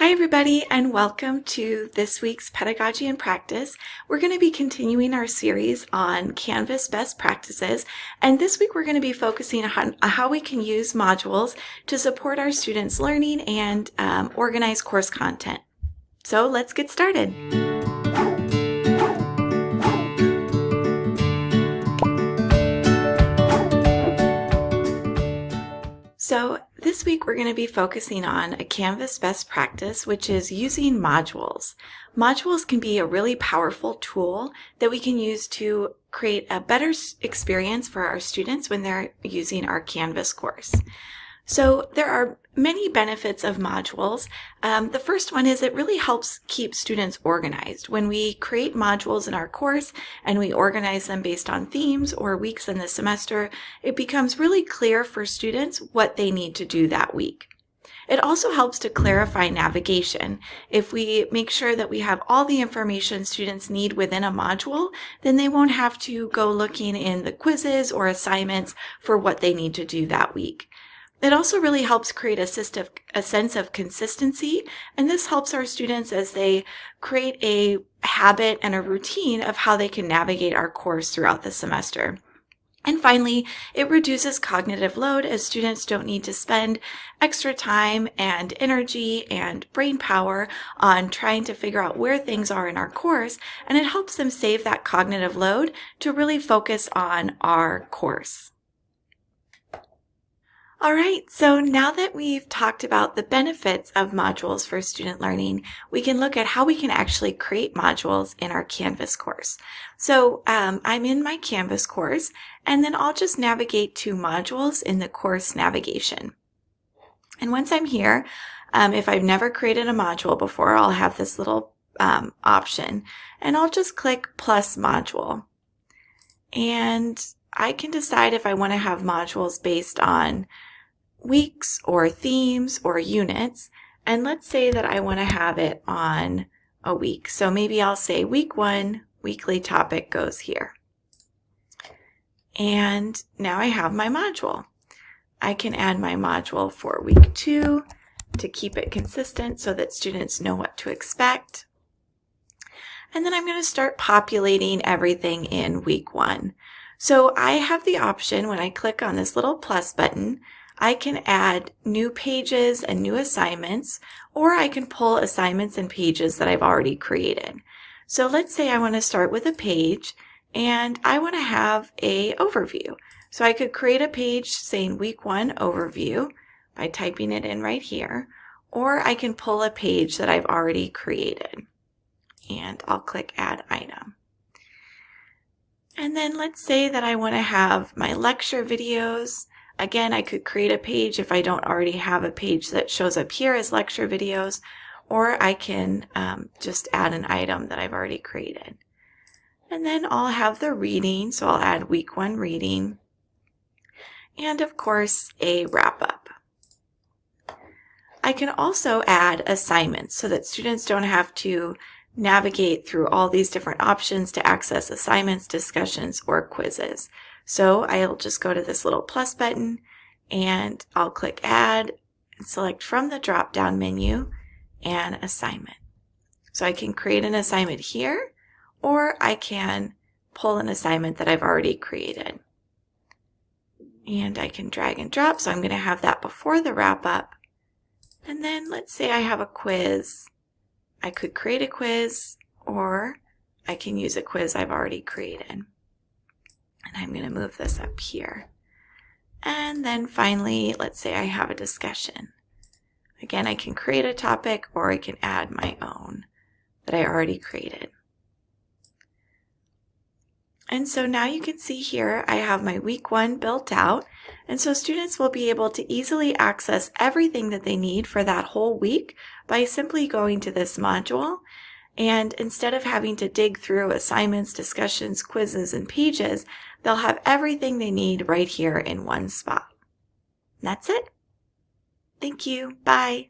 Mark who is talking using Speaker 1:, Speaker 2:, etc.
Speaker 1: Hi everybody, and welcome to this week's Pedagogy in Practice. We're going to be continuing our series on Canvas best practices, and this week we're going to be focusing on how we can use modules to support our students' learning and organize course content. So let's get started. So this week we're going to be focusing on a Canvas best practice, which is using modules. Modules can be a really powerful tool that we can use to create a better experience for our students when they're using our Canvas course. So there are many benefits of modules. The first one is it really helps keep students organized. When we create modules in our course and we organize them based on themes or weeks in the semester, it becomes really clear for students what they need to do that week. It also helps to clarify navigation. If we make sure that we have all the information students need within a module, then they won't have to go looking in the quizzes or assignments for what they need to do that week. It also really helps create a sense of consistency, and this helps our students as they create a habit and a routine of how they can navigate our course throughout the semester. And finally, it reduces cognitive load as students don't need to spend extra time and energy and brain power on trying to figure out where things are in our course, and it helps them save that cognitive load to really focus on our course. All right, so now that we've talked about the benefits of modules for student learning, we can look at how we can actually create modules in our Canvas course. So I'm in my Canvas course, and then I'll just navigate to modules in the course navigation. And once I'm here, if I've never created a module before, I'll have this little option, and I'll just click plus module. And I can decide if I want to have modules based on weeks or themes or units. And let's say that I want to have it on a week. So maybe I'll say week 1, weekly topic goes here. And now I have my module. I can add my module for week 2 to keep it consistent so that students know what to expect. And then I'm going to start populating everything in week 1. So I have the option when I click on this little plus button, I can add new pages and new assignments, or I can pull assignments and pages that I've already created. So let's say I want to start with a page and I want to have an overview. So I could create a page saying week 1 overview by typing it in right here, or I can pull a page that I've already created and I'll click add item. And then let's say that I want to have my lecture videos. Again, I could create a page if I don't already have a page that shows up here as lecture videos, or I can just add an item that I've already created. And then I'll have the reading, so I'll add week 1 reading, and of course a wrap-up. I can also add assignments so that students don't have to navigate through all these different options to access assignments, discussions, or quizzes. So I'll just go to this little plus button and I'll click add and select from the drop-down menu an assignment. So I can create an assignment here, or I can pull an assignment that I've already created. And I can drag and drop, so I'm going to have that before the wrap-up. And then let's say I have a quiz. I could create a quiz, or I can use a quiz I've already created. And I'm going to move this up here. And then finally, let's say I have a discussion. Again, I can create a topic, or I can add my own that I already created. And so now you can see here I have my week 1 built out, and so students will be able to easily access everything that they need for that whole week by simply going to this module. And instead of having to dig through assignments, discussions, quizzes, and pages, they'll have everything they need right here in one spot. And that's it. Thank you. Bye.